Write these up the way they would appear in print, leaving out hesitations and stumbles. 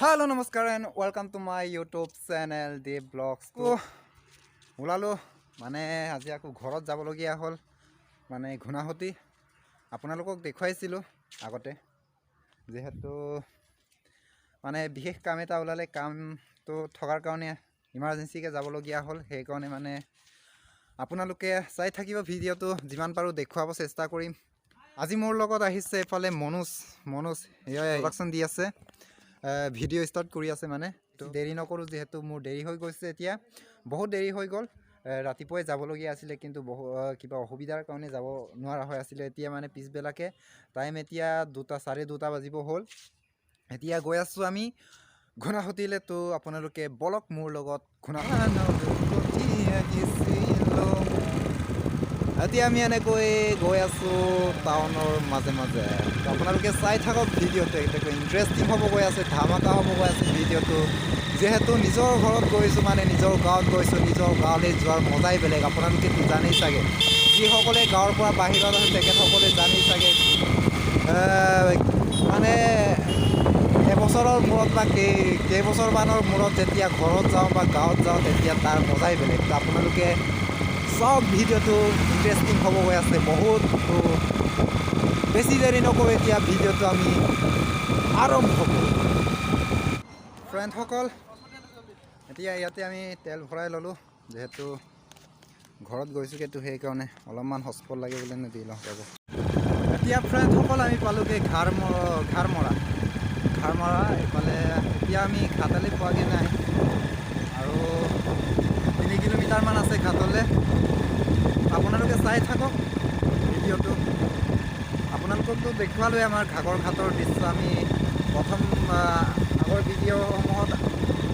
Hello, namaskar and welcome to my YouTube channel, Dev Vlogs. ওলালো মানে আজি আকৌ ঘৰত যাবলগীয়া হ'ল মানে ঘুনাহতি আপোনালোকক দেখুৱাইছিলোঁ আগতে যেহেতু মানে বিশেষ কাম এটা ওলালে কামটো থকাৰ কাৰণে ইমাৰ্জেন্সিকে যাবলগীয়া হ'ল সেইকাৰণে মানে আপোনালোকে চাই থাকিব ভিডিঅ'টো যিমান পাৰোঁ দেখুৱাব চেষ্টা কৰিম আজি মোৰ লগত আহিছে এফালে মনোজ প্ৰডাকশ্যন দি আছে ভিডিঅ' ষ্টাৰ্ট কৰি আছে মানে দেৰি নকৰোঁ যেহেতু মোৰ দেৰি হৈ গৈছে এতিয়া বহুত দেৰি হৈ গ'ল ৰাতিপুৱাই যাবলগীয়া আছিলে কিন্তু কিবা অসুবিধাৰ কাৰণে যাব নোৱাৰা হৈ আছিলে এতিয়া মানে পিছবেলাকে টাইম এতিয়া 2:30 বাজিব হ'ল এতিয়া গৈ আছোঁ আমি ঘুনাহতিলৈ তো আপোনালোকে বলক মোৰ লগত এতিয়া আমি এনেকৈ গৈ আছোঁ টাউনৰ মাজে মাজে আপোনালোকে চাই থাকক ভিডিঅ'টো একদম ইণ্টাৰেষ্টিং হ'ব গৈ আছে ধামাকা হ'ব গৈ আছে ভিডিঅ'টো যেহেতু নিজৰ ঘৰত গৈছোঁ মানে নিজৰ গাঁৱত গৈছোঁ নিজৰ গাঁৱলৈ যোৱাৰ মজাই বেলেগ আপোনালোকেতো জানেই চাগে যিসকলে গাঁৱৰ পৰা বাহিৰত আছে তেখেতসকলে জানেই চাগে মানে এবছৰৰ মূৰত বা কেইবছৰমানৰ মূৰত যেতিয়া ঘৰত যাওঁ বা গাঁৱত যাওঁ তেতিয়া তাৰ মজাই বেলেগ আপোনালোকে সব ভিডিঅ'টো ইণ্টাৰেষ্টিং হ'ব গৈ আছে বহুত বেছি দেৰি নকৰোঁ এতিয়া ভিডিঅ'টো আমি আৰম্ভ কৰোঁ ফ্ৰেণ্ডসকল এতিয়া ইয়াতে আমি তেল ভৰাই ল'লোঁ যিহেতু ঘৰত গৈছোঁ কিন্তু সেইকাৰণে অলপমান হটস্পট লাগে বুলি দি লওঁ যাব এতিয়া ফ্ৰেণ্ডসকল আমি পালোঁগৈ ঘাৰমৰা এইফালে এতিয়া আমি ঘাটালি পোৱাগৈ নাই আৰু 3 কিলোমিটাৰমান আছে ঘাটলৈ আপোনালোকে চাই থাকক ভিডিঅ'টো আপোনালোককতো দেখুৱালোৱে আমাৰ ঘাটৰ দৃশ্য আমি প্ৰথম আগৰ ভিডিঅ'সমূহত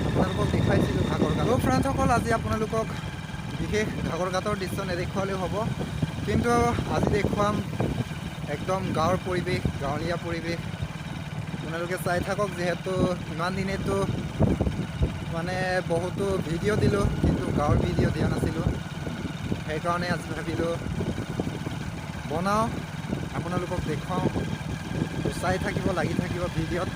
আপোনালোকক দেখুৱাইছিলোঁ ঘাটৰ ফ্ৰেণ্ডসকল আজি আপোনালোকক বিশেষ ঘাটৰ দৃশ্য নেদেখুৱালেও হ'ব কিন্তু আজি দেখুৱাম একদম গাঁৱৰ পৰিৱেশ গাঁৱলীয়া পৰিৱেশ আপোনালোকে চাই থাকক যিহেতু ইমান দিনেতো মানে বহুতো ভিডিঅ' দিলোঁ কিন্তু গাঁৱৰ ভিডিঅ' দিয়া নাছিলোঁ সেইকাৰণে আজি ভাবিলোঁ বনাওঁ আপোনালোকক দেখুৱাওঁ চাই থাকিব লাগি থাকিব ভিডিঅ'ত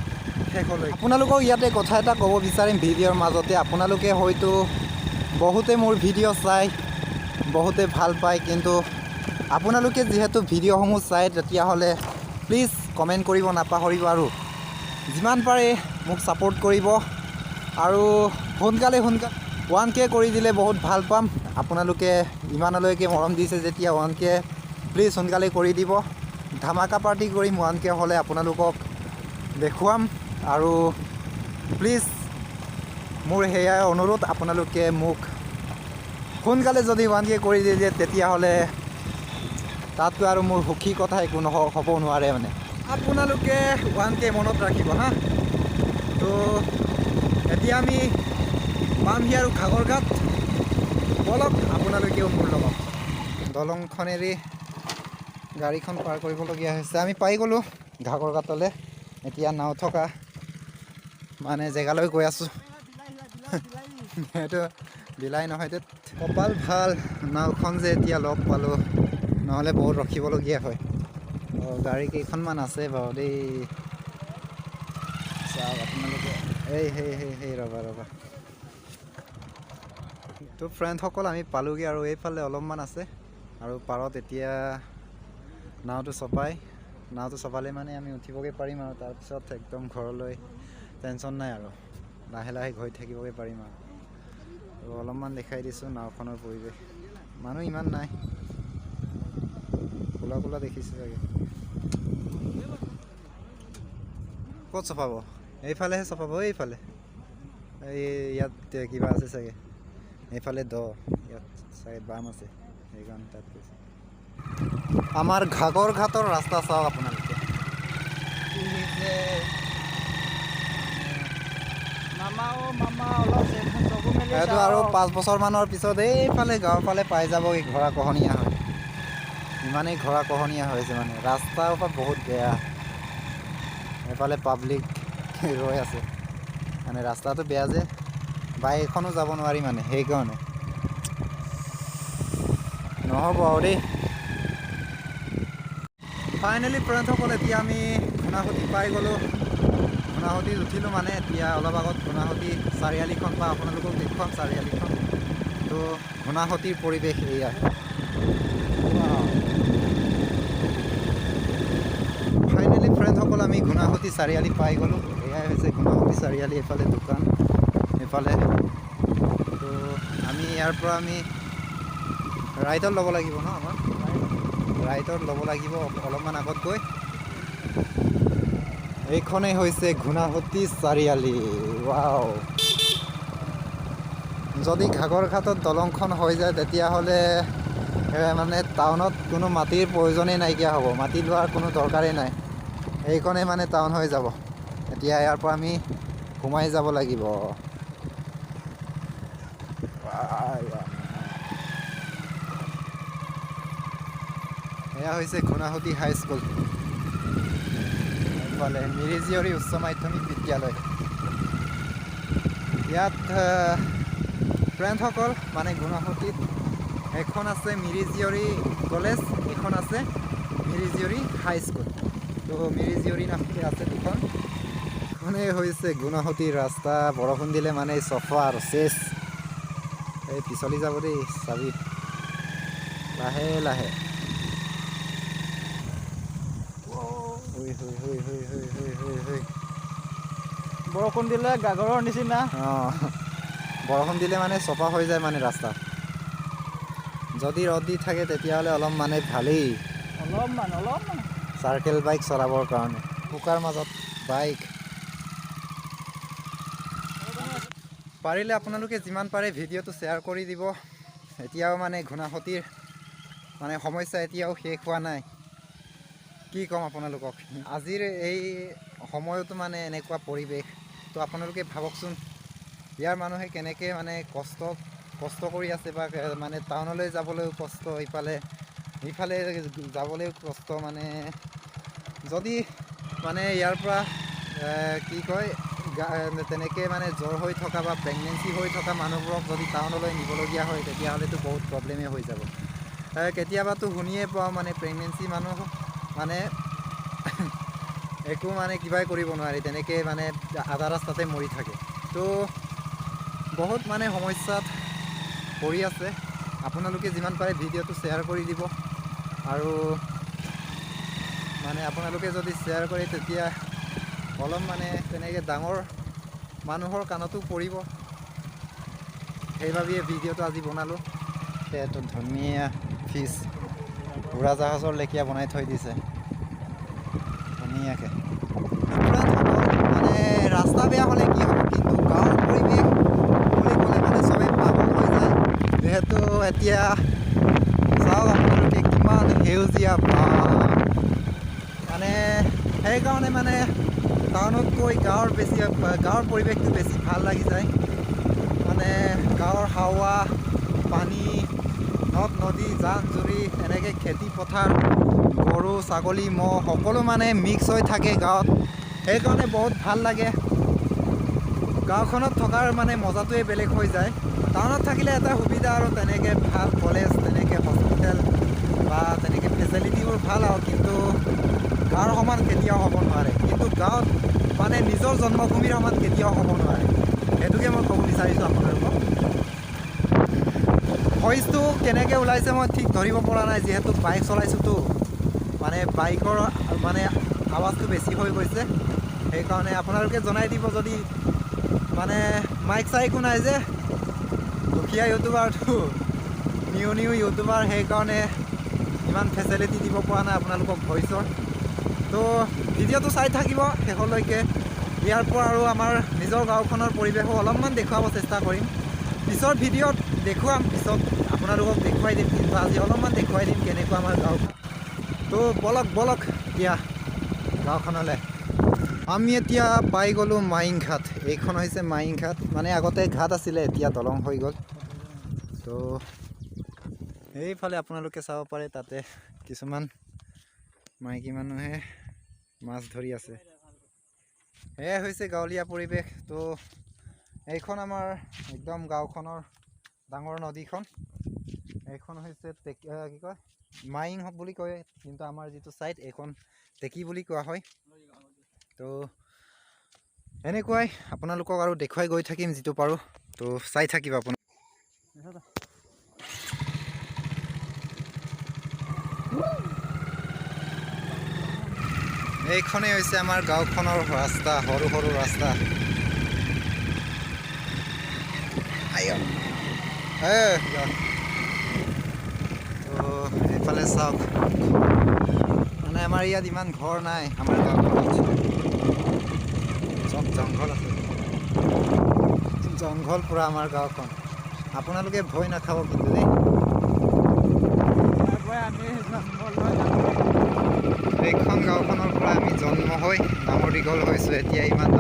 শেষলৈ আপোনালোকক ইয়াতে কথা এটা ক'ব বিচাৰিম ভিডিঅ'ৰ মাজতে আপোনালোকে হয়তো বহুতে মোৰ ভিডিঅ' চাই বহুতে ভাল পায় কিন্তু আপোনালোকে যিহেতু ভিডিঅ'সমূহ চাই তেতিয়াহ'লে প্লিজ কমেণ্ট কৰিব নাপাহৰিব আৰু যিমান পাৰে মোক ছাপোৰ্ট কৰিব আৰু সোনকালে 1K কৰি দিলে বহুত ভাল পাম আপোনালোকে ইমানলৈকে মৰম দিছে যেতিয়া 1K প্লিজ সোনকালে কৰি দিব ধামাকা পাৰ্টি কৰিম 1K হ'লে আপোনালোকক দেখুৱাম আৰু প্লিজ মোৰ সেয়াই অনুৰোধ আপোনালোকে মোক সোনকালে যদি 1K কৰি দিয়ে তেতিয়াহ'লে তাতকৈ আৰু মোৰ সুখী কথা একো হ'ব নোৱাৰে মানে আপোনালোকে 1K মনত ৰাখিব হা তো এতিয়া আমি পামহি আৰু ঘাগৰঘাট বলক আপোনালোকেও মোৰ লগত দলংখনেৰে গাড়ীখন পাৰ কৰিবলগীয়া হৈছে আমি পাই গ'লোঁ ঘাগৰঘাটলৈ এতিয়া নাও থকা মানে জেগালৈ গৈ আছোঁ সেইটো বিলাই নহয় কপাল ভাল নাওখন যে এতিয়া লগ পালোঁ নহ'লে বহুত ৰখিবলগীয়া হয় গাড়ী কেইখনমান আছে বাৰু দেই চাওক আপোনালোকে সেই ৰ'বা তো ফ্ৰেণ্ডসকল আমি পালোঁগৈ আৰু এইফালে অলপমান আছে আৰু পাৰত এতিয়া নাওটো চপালে মানে আমি উঠিবগৈ পাৰিম আৰু তাৰপিছত একদম ঘৰলৈ টেনশ্যন নাই আৰু লাহে লাহে গৈ থাকিবগৈ পাৰিম আৰু অলপমান দেখাই দিছোঁ নাওখনৰ পৰিৱেশ মানুহ ইমান নাই কোলা দেখিছোঁ চাগে ক'ত চপাব এইফালেহে চপাব এইফালে ইয়াত কিবা আছে চাগে এইফালে ইয়াত চাগে বাম আছে সেইকাৰণে তাত গৈছে আমাৰ ঘাগৰঘাটৰ ৰাস্তা চাওক আপোনালোকে এইটো আৰু 5 বছৰমানৰ পিছত এইফালে গাঁৱৰ ফালে পাই যাব গৰাখহনীয়া হয় ইমানেই গৰাখহনীয়া হৈছে মানে ৰাস্তাৰ পৰা বহুত বেয়া এইফালে পাব্লিক ৰৈ আছে মানে ৰাস্তাটো বেয়া যে বাইক এখনো যাব নোৱাৰি মানে সেইকাৰণে নহ'ব আৰু দেই ফাইনেলি ফ্ৰেণ্ডসকল এতিয়া আমি ঘুনাহতি পাই গ'লোঁ গুণাসুতিত উঠিলোঁ মানে এতিয়া অলপ আগত গুণাসুতি চাৰিআলিখন বা আপোনালোকক দেখুৱাম চাৰিআলিখন। তো গুণাসুতিৰ পৰিৱেশ এয়া। ফাইনেলি ফ্ৰেণ্ডসকল আমি গুণাসুতি চাৰিআলি পাই গ'লোঁ। এয়াই হৈছে গুণাসুতি চাৰিআলি, এইফালে দোকান, এইফালে। তো আমি ইয়াৰ পৰা আমি ৰাইটত ল'ব লাগিব ন, আমাৰ ৰাইটত ল'ব লাগিব অলপমান আগত গৈ। এইখনেই হৈছে গুণাসুতি চাৰিআলি। ৱাও! যদি ঘাগৰঘাটত দলংখন হৈ যায় তেতিয়াহ'লে মানে টাউনত কোনো মাটিৰ প্ৰয়োজনেই নাইকিয়া হ'ব, মাটি লোৱাৰ কোনো দৰকাৰেই নাই। এইখনেই মানে টাউন হৈ যাব। এতিয়া ইয়াৰ পৰা আমি সোমাই যাব লাগিব। এয়া হৈছে গুণাসুতি হাইস্কুল, এইফালে মিৰিজীয়ৰী উচ্চ মাধ্যমিক বিদ্যালয়। ইয়াত ফ্ৰেণ্ডসকল মানে গুণাসুতিত এখন আছে মিৰিজীয়ৰী কলেজ, এখন আছে মিৰিজীয়ৰী হাইস্কুল। তো মিৰিজীয়ৰী নামকে আছে দুখন। এখনেই হৈছে গুণাসুতিৰ ৰাস্তা। বৰষুণ দিলে মানে চফা আৰু চেচ। এই পিছলি যাব দেই, চাবি লাহে লাহে। বৰষুণ দিলে গাগৰৰ নিচিনা। অঁ, বৰষুণ দিলে মানে চফা হৈ যায় মানে ৰাস্তা। যদি ৰ'দ দি থাকে তেতিয়াহ'লে অলপ মানে ভালেই অলপমান চাৰ্কেল বাইক চলাবৰ কাৰণে। বোকাৰ মাজত বাইক। পাৰিলে আপোনালোকে যিমান পাৰে ভিডিঅ'টো শ্বেয়াৰ কৰি দিব। এতিয়াও মানে গুণাসুতিৰ মানে সমস্যা এতিয়াও শেষ হোৱা নাই। কি ক'ম আপোনালোকক, আজিৰ এই সময়তো মানে এনেকুৱা পৰিৱেশ। তো আপোনালোকে ভাবকচোন, ইয়াৰ মানুহে কেনেকৈ মানে কষ্ট কৰি আছে, বা মানে টাউনলৈ যাবলৈও কষ্ট, ইফালে যাবলৈও কষ্ট। মানে যদি মানে ইয়াৰ পৰা কি কয় তেনেকৈ মানে জ্বৰ হৈ থকা বা প্ৰেগনেঞ্চি হৈ থকা মানুহবোৰক যদি টাউনলৈ নিবলগীয়া হয় তেতিয়াহ'লেতো বহুত প্ৰব্লেমেই হৈ যাব। কেতিয়াবাতো শুনিয়ে পাওঁ মানে প্ৰেগনেঞ্চি মানুহ মানে একো মানে কিবাই কৰিব নোৱাৰি, তেনেকৈ মানে আধা ৰাস্তাতে মৰি থাকে। তো বহুত মানে সমস্যাত পৰি আছে। আপোনালোকে যিমান পাৰে ভিডিঅ'টো শ্বেয়াৰ কৰি দিব। আৰু মানে আপোনালোকে যদি শ্বেয়াৰ কৰে তেতিয়া অলপ মানে তেনেকৈ ডাঙৰ মানুহৰ কাণতো পৰিব। সেইবাবেই ভিডিঅ'টো আজি বনালোঁ। এইটো ধুনীয়া ফিছ, উৰাজাহাজৰ লেখীয়া বনাই থৈ দিছে ধুনীয়াকৈ। মানে ৰাস্তা বেয়া হ'লে কি হ'ব, কিন্তু গাঁৱৰ পৰিৱেশ বুলি ক'লে মানে চবেই পাগল হৈ যায়। যিহেতু এতিয়া চাওক আপোনালোকে কিমান সেউজীয়া মানে সেইকাৰণে মানে টাউনতকৈ গাঁৱৰ পৰিৱেশটো বেছি ভাল লাগি যায়। মানে গাঁৱৰ হাৱা, পানী, নদ নদী, জান জুৰি, এনেকৈ খেতি পথাৰ, গৰু ছাগলী ম'হ সকলো মানে মিক্স হৈ থাকে গাঁৱত। সেইকাৰণে বহুত ভাল লাগে। গাঁওখনত থকাৰ মানে মজাটোৱে বেলেগ হৈ যায়। টাউনত থাকিলে এটা সুবিধা আৰু তেনেকৈ ভাল কলেজ, তেনেকৈ হস্পিটেল বা তেনেকৈ ফেচিলিটিবোৰ ভাল আৰু, কিন্তু গাঁৱৰ সমান কেতিয়াও হ'ব নোৱাৰে। কিন্তু গাঁৱত মানে নিজৰ জন্মভূমিৰ সমান কেতিয়াও হ'ব নোৱাৰে। সেইটোকে মই ক'ব বিচাৰিছোঁ আপোনালোকক। ভইচটো কেনেকৈ ওলাইছে মই ঠিক ধৰিব পৰা নাই, যিহেতু বাইক চলাইছোঁতো। মানে বাইকৰ মানে আৱাজটো বেছি হৈ গৈছে। সেইকাৰণে আপোনালোকে জনাই দিব যদি মানে মাইক চাইকো নাই যে, দুখীয়া ইউটিউবাৰটো, নিউ ইউটিউবাৰ, সেইকাৰণে ইমান ফেচিলিটি দিব পৰা নাই আপোনালোকক ভইচৰ। তো ভিডিঅ'টো চাই থাকিব শেষলৈকে। ইয়াৰ পৰা আৰু আমাৰ নিজৰ গাঁওখনৰ পৰিৱেশো অলপমান দেখুৱাব চেষ্টা কৰিম। পিছৰ ভিডিঅ'ত দেখুৱাম, পিছত আপোনালোকক দেখুৱাই দিম, কিন্তু আজি অলপমান দেখুৱাই দিম কেনেকুৱা আমাৰ গাঁওখন। তো বলক এতিয়া গাঁওখনলৈ। আমি এতিয়া পাই গ'লোঁ মাইংঘাট। এইখন হৈছে মাইংঘাট। মানে আগতে ঘাট আছিলে, এতিয়া দলং হৈ গ'ল। তো এইফালে আপোনালোকে চাব পাৰে, তাতে কিছুমান মাইকী মানুহে মাছ ধৰি আছে। এয়াই হৈছে গাঁৱলীয়া পৰিৱেশ। তো এইখন আমাৰ একদম গাঁওখনৰ ডাঙৰ নদীখন। এইখন হৈছে কি কয় মাইং বুলি কয়, কিন্তু আমাৰ যিটো ছাইড এইখন টেকি বুলি কোৱা হয়। তো এনেকুৱাই আপোনালোকক আৰু দেখুৱাই গৈ থাকিম যিটো পাৰোঁ। তো চাই থাকিব আপোনাক। এইখনেই হৈছে আমাৰ গাঁওখনৰ ৰাস্তা, সৰু সৰু ৰাস্তা। তো এইফালে চাওক, মানে আমাৰ ইয়াত ইমান ঘৰ নাই। আমাৰ গাঁওখনত চব জংঘল আছে, জংঘল পুৰা আমাৰ গাঁওখন। আপোনালোকে ভয় নাখাব কিন্তু দেই। এইখন গাঁওখনৰ পৰা আমি জন্ম হৈ ডাঙৰ দীঘল হৈছোঁ। এতিয়া ইমান